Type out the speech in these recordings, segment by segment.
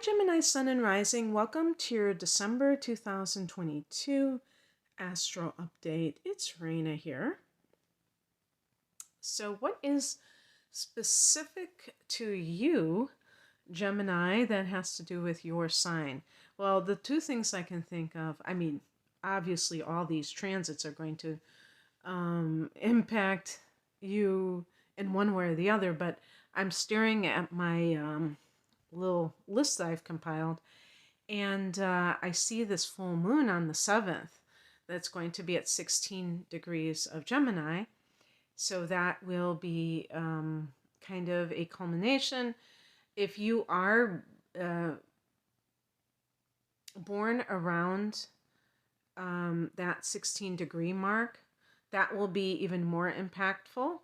Gemini Sun and Rising. Welcome to your December 2022 Astro Update. It's Raina here. So what is specific to you, Gemini, that has to do with your sign? Well, the two things I can think of, obviously all these transits are going to impact you in one way or the other, but I'm staring at my little list that I've compiled, and I see this full moon on the 7th that's going to be at 16 degrees of Gemini. So that will be kind of a culmination. If you are born around that 16 degree mark, that will be even more impactful.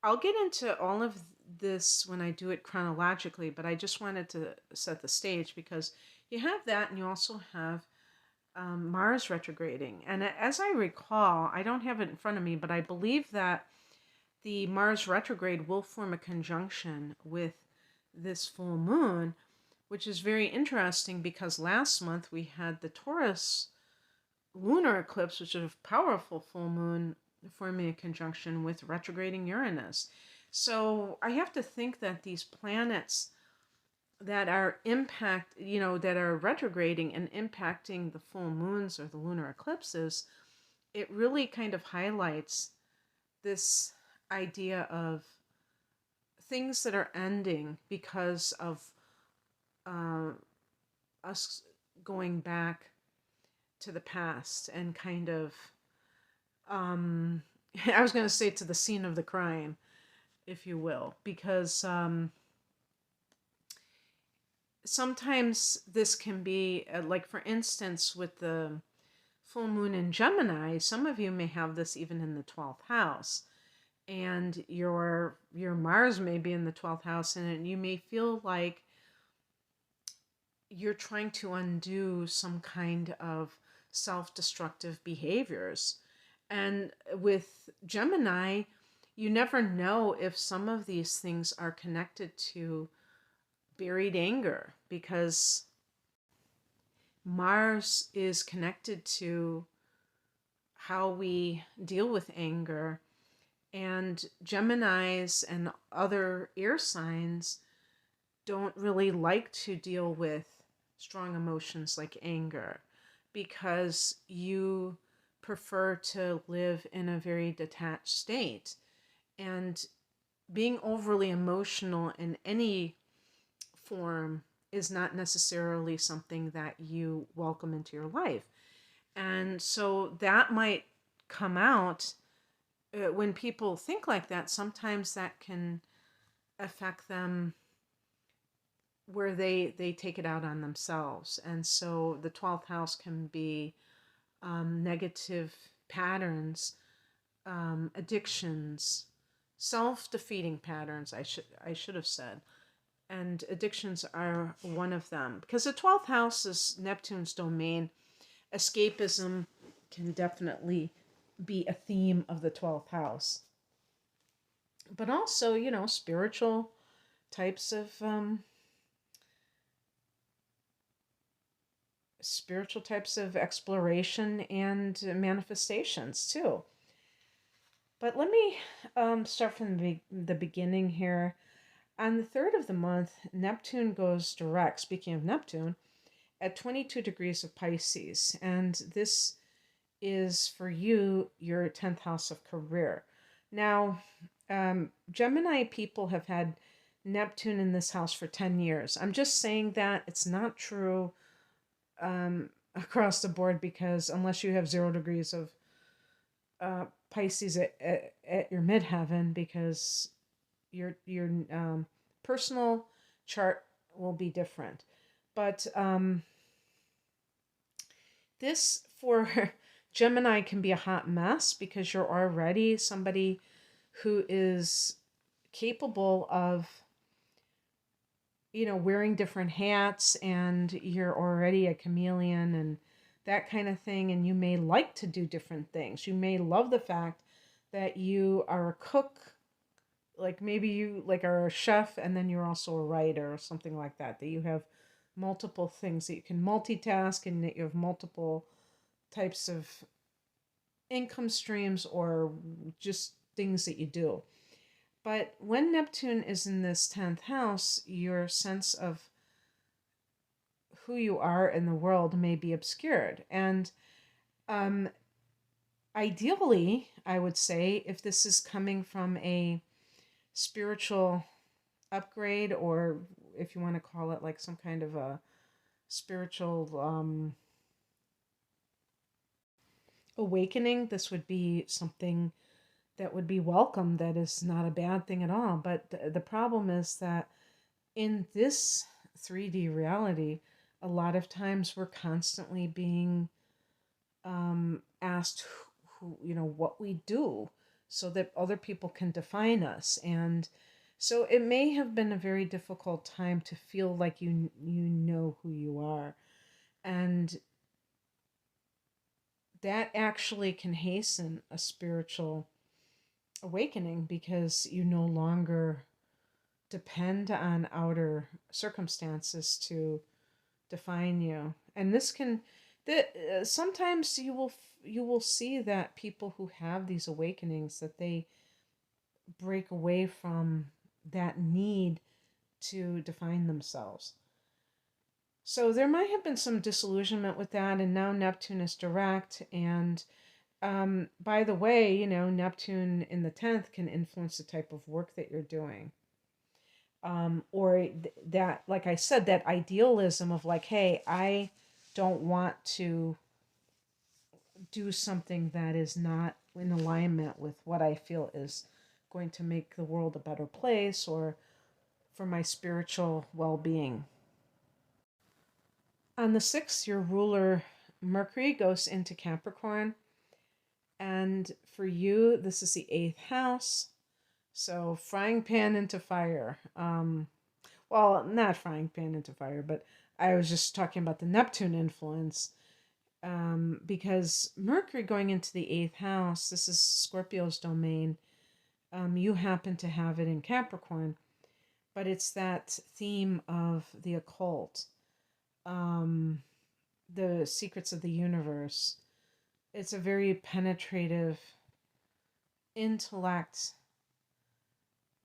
I'll get into all of this when I do it chronologically, but I just wanted to set the stage because you have that and you also have Mars retrograding. And as I recall, I don't have it in front of me, but I believe that the Mars retrograde will form a conjunction with this full moon, which is very interesting because last month we had the Taurus lunar eclipse, which is a powerful full moon forming a conjunction with retrograding Uranus. So I have to think that these planets that are that are retrograding and impacting the full moons or the lunar eclipses, it really kind of highlights this idea of things that are ending because of us going back to the past and kind of I was going to say to the scene of the crime, if you will, because sometimes this can be like, for instance, with the full moon in Gemini, some of you may have this even in the 12th house, and your Mars may be in the 12th house, and you may feel like you're trying to undo some kind of self-destructive behaviors. And with Gemini, you never know if some of these things are connected to buried anger, because Mars is connected to how we deal with anger. And Geminis and other air signs don't really like to deal with strong emotions like anger, because you prefer to live in a very detached state. And being overly emotional in any form is not necessarily something that you welcome into your life. And so that might come out when people think like that. Sometimes that can affect them where they take it out on themselves. And so the 12th house can be negative patterns, addictions, self-defeating patterns, I should have said. And addictions are one of them, because the 12th house is Neptune's domain. Escapism can definitely be a theme of the 12th house. But also, spiritual types of exploration and manifestations too. But let me start from the beginning here. On the 3rd of the month, Neptune goes direct, speaking of Neptune, at 22 degrees of Pisces. And this is for you, your 10th house of career. Now, Gemini people have had Neptune in this house for 10 years. I'm just saying that it's not true across the board, because unless you have 0 degrees of Pisces at your midheaven, because your personal chart will be different. But this for Gemini can be a hot mess, because you're already somebody who is capable of wearing different hats, and you're already a chameleon and that kind of thing. And you may like to do different things. You may love the fact that you are a cook, like maybe you are a chef, and then you're also a writer or something like that, that you have multiple things, that you can multitask and that you have multiple types of income streams or just things that you do. But when Neptune is in this 10th house, your sense of who you are in the world may be obscured. And um, ideally, I would say, if this is coming from a spiritual upgrade, or if you want to call it like some kind of a spiritual awakening, this would be something that would be welcome. That is not a bad thing at all. But the problem is that in this 3D reality, a lot of times we're constantly being asked what we do, so that other people can define us. And so it may have been a very difficult time to feel like you know who you are. And that actually can hasten a spiritual awakening, because you no longer depend on outer circumstances to define you. And this can sometimes you will see that people who have these awakenings, that they break away from that need to define themselves. So there might have been some disillusionment with that, and now Neptune is direct. And by the way, Neptune in the 10th can influence the type of work that you're doing. Or that, like I said, that idealism of like, hey, I don't want to do something that is not in alignment with what I feel is going to make the world a better place, or for my spiritual well-being. On the 6th, your ruler Mercury goes into Capricorn. And for you, this is the 8th house. So frying pan into fire. Well, not frying pan into fire, but I was just talking about the Neptune influence. Because Mercury going into the 8th house, this is Scorpio's domain. You happen to have it in Capricorn, but it's that theme of the occult, the secrets of the universe. It's a very penetrative intellect,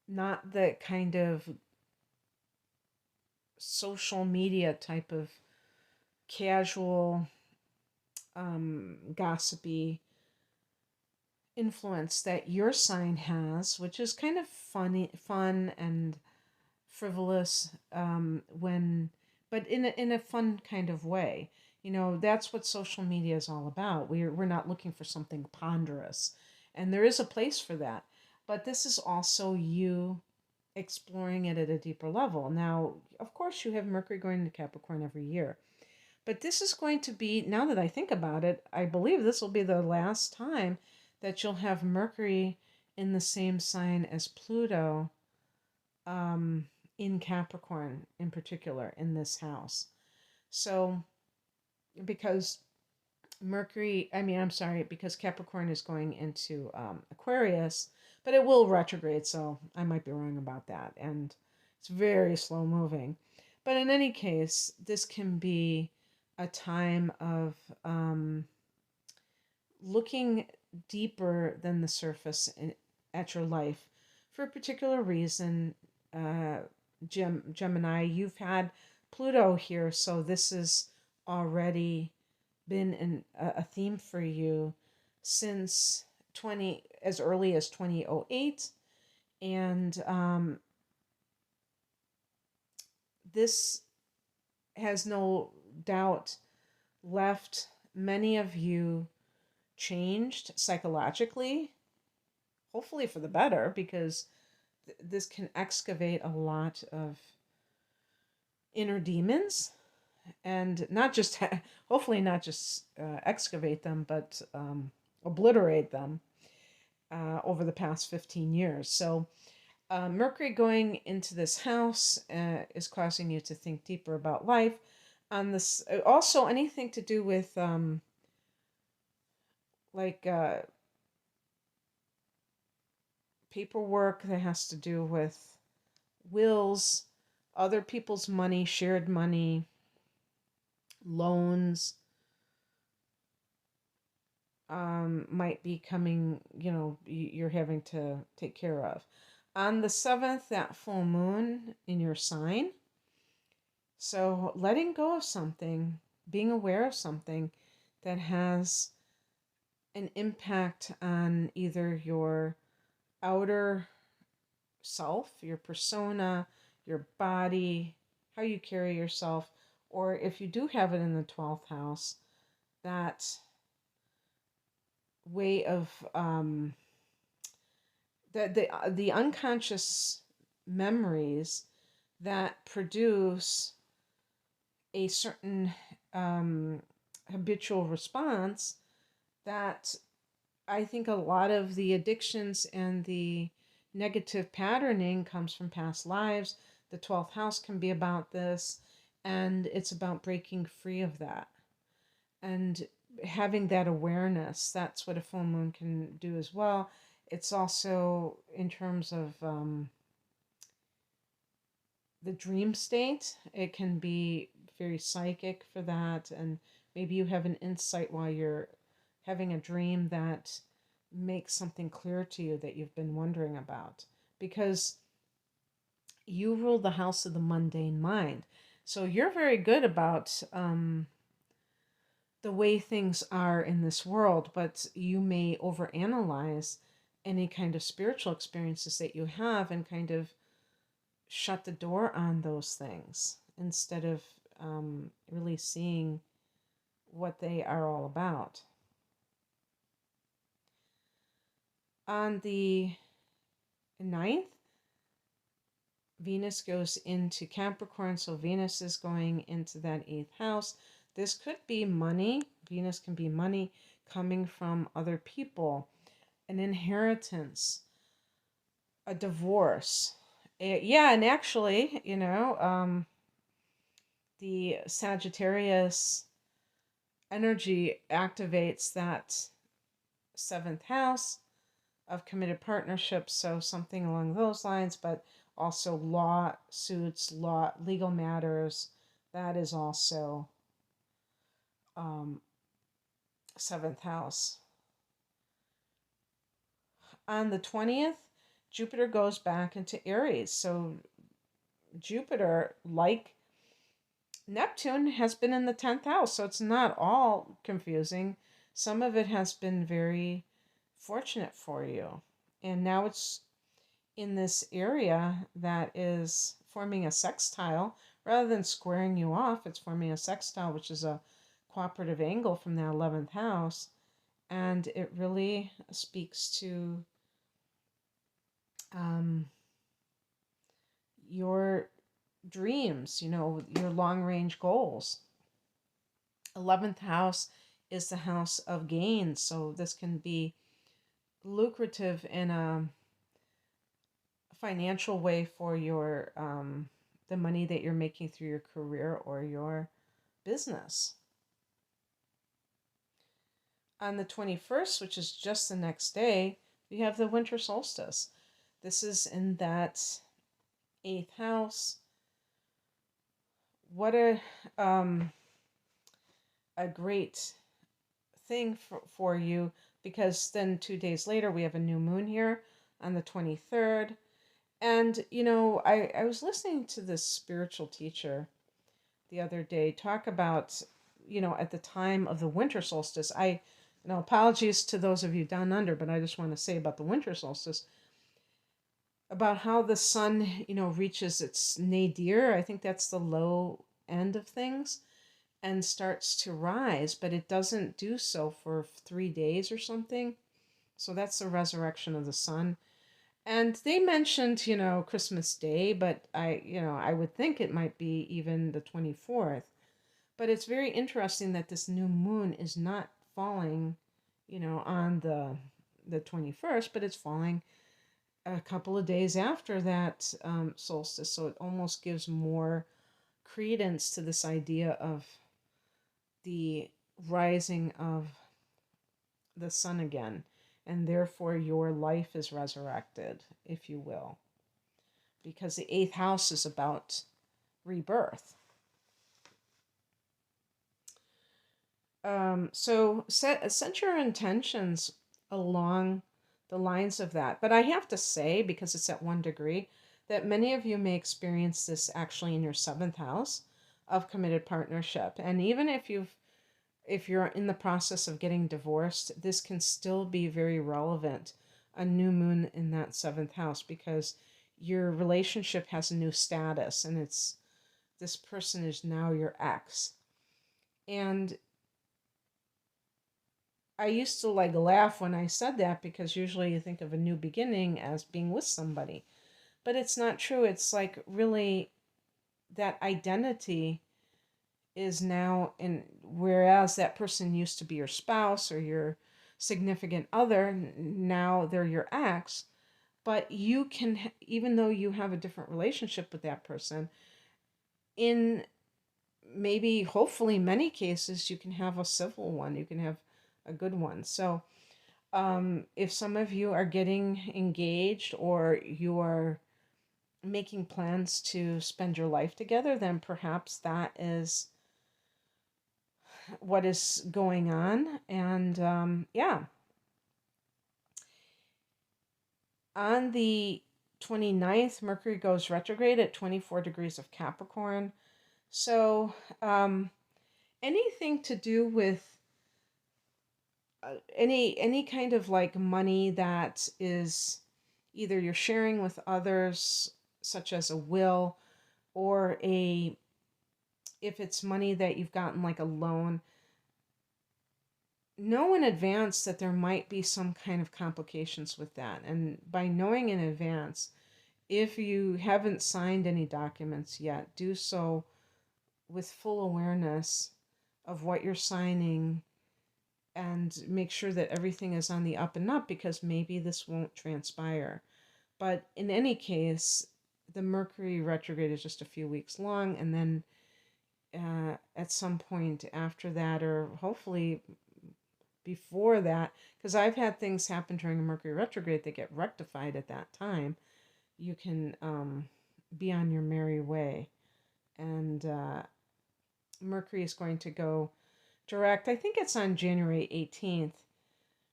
not the kind of social media type of casual, gossipy influence that your sign has, which is kind of fun and frivolous, but in a fun kind of way. That's what social media is all about. We're not looking for something ponderous, and there is a place for that. But this is also you exploring it at a deeper level. Now, of course, you have Mercury going to Capricorn every year. But this is going to be, now that I think about it, I believe this will be the last time that you'll have Mercury in the same sign as Pluto, in Capricorn in particular, in this house. So, because because Capricorn is going into Aquarius, but it will retrograde, so I might be wrong about that. And it's very slow moving. But in any case, this can be a time of looking deeper than the surface at your life for a particular reason. Gemini, you've had Pluto here, so this has already been a theme for you since as early as 2008. And this has no doubt left many of you changed psychologically, hopefully for the better, because this can excavate a lot of inner demons, and not just hopefully not just excavate them, but obliterate them over the past 15 years. So Mercury going into this house is causing you to think deeper about life. On this, also anything to do with like paperwork that has to do with wills, other people's money, shared money, loans might be coming, you're having to take care of. On the 7th, that full moon in your sign. So letting go of something, being aware of something that has an impact on either your outer self, your persona, your body, how you carry yourself, or if you do have it in the 12th house, that way of the unconscious memories that produce a certain habitual response that I think a lot of the addictions and the negative patterning comes from past lives. The 12th house can be about this, and it's about breaking free of that. And having that awareness, that's what a full moon can do as well. It's also in terms of the dream state, it can be very psychic for that. And maybe you have an insight while you're having a dream that makes something clear to you that you've been wondering about. Because you rule the house of the mundane mind. So you're very good about the way things are in this world, but you may overanalyze any kind of spiritual experiences that you have and kind of shut the door on those things instead of really seeing what they are all about. On the 9th, Venus goes into Capricorn, so Venus is going into that 8th house. This could be money. Venus can be money coming from other people, an inheritance, a divorce. Yeah, and actually, the Sagittarius energy activates that 7th house of committed partnerships, so something along those lines, but also lawsuits, legal matters, that is also 7th house. On the 20th, Jupiter goes back into Aries. So Jupiter, like Neptune, has been in the 10th house. So it's not all confusing. Some of it has been very fortunate for you. And now it's in this area that is forming a sextile. Rather than squaring you off, it's forming a sextile, which is a cooperative angle from the 11th house. And it really speaks to your dreams, your long range goals. 11th house is the house of gains. So this can be lucrative in a financial way for your the money that you're making through your career or your business. On the 21st, which is just the next day, we have the winter solstice. This is in that 8th house. What a great thing for you, because then 2 days later we have a new moon here on the 23rd. And, I was listening to this spiritual teacher the other day talk about, at the time of the winter solstice, apologies to those of you down under, but I just want to say about the winter solstice, about how the sun, reaches its nadir. I think that's the low end of things, and starts to rise, but it doesn't do so for 3 days or something. So that's the resurrection of the sun. And they mentioned, Christmas Day, but I would think it might be even the 24th. But it's very interesting that this new moon is not falling, on the 21st, but it's falling a couple of days after that solstice. So it almost gives more credence to this idea of the rising of the sun again. And therefore your life is resurrected, if you will. Because the 8th house is about rebirth. So set your intentions along the lines of that. But I have to say, because it's at 1 degree, that many of you may experience this actually in your seventh house of committed partnership. And even if you're in the process of getting divorced, this can still be very relevant. A new moon in that seventh house, because your relationship has a new status, and it's this person is now your ex. And I used to like laugh when I said that, because usually you think of a new beginning as being with somebody. But it's not true. It's like really that identity is now in, whereas that person used to be your spouse or your significant other, now they're your ex. But you can, even though you have a different relationship with that person, in maybe hopefully many cases you can have a civil one, you can have a good one. So if some of you are getting engaged or you are making plans to spend your life together, then perhaps that is what is going on. And yeah, on the 29th, Mercury goes retrograde at 24 degrees of Capricorn. So anything to do with any kind of like money that is either you're sharing with others, such as a will, or a, if it's money that you've gotten like a loan, know in advance that there might be some kind of complications with that. And by knowing in advance, if you haven't signed any documents yet, do so with full awareness of what you're signing, and make sure that everything is on the up and up, because maybe this won't transpire. But in any case, the Mercury retrograde is just a few weeks long, and then at some point after that, or hopefully before that, because I've had things happen during a Mercury retrograde that get rectified at that time, you can be on your merry way. And Mercury is going to go direct, I think it's on January 18th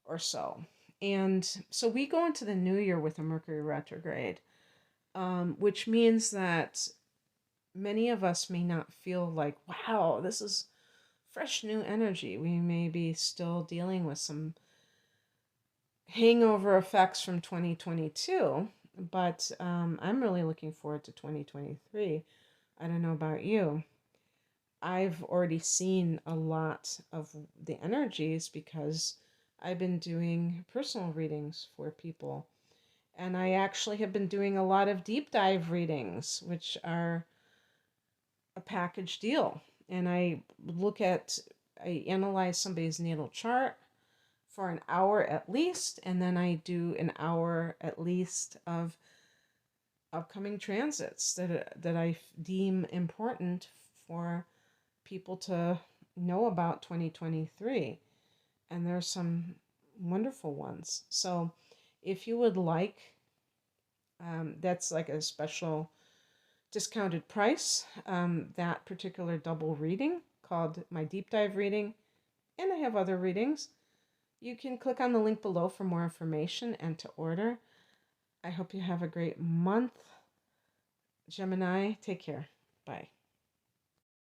or so. And so we go into the new year with a Mercury retrograde, which means that many of us may not feel like, wow, this is fresh new energy. We may be still dealing with some hangover effects from 2022, but I'm really looking forward to 2023. I don't know about you. I've already seen a lot of the energies because I've been doing personal readings for people. And I actually have been doing a lot of deep dive readings, which are a package deal. And I analyze somebody's natal chart for an hour at least, and then I do an hour at least of upcoming transits that I deem important for people to know about 2023. And there's some wonderful ones. So if you would like, that's like a special discounted price, that particular double reading called my deep dive reading, and I have other readings. You can click on the link below for more information and to order. I hope you have a great month. Gemini, take care. Bye.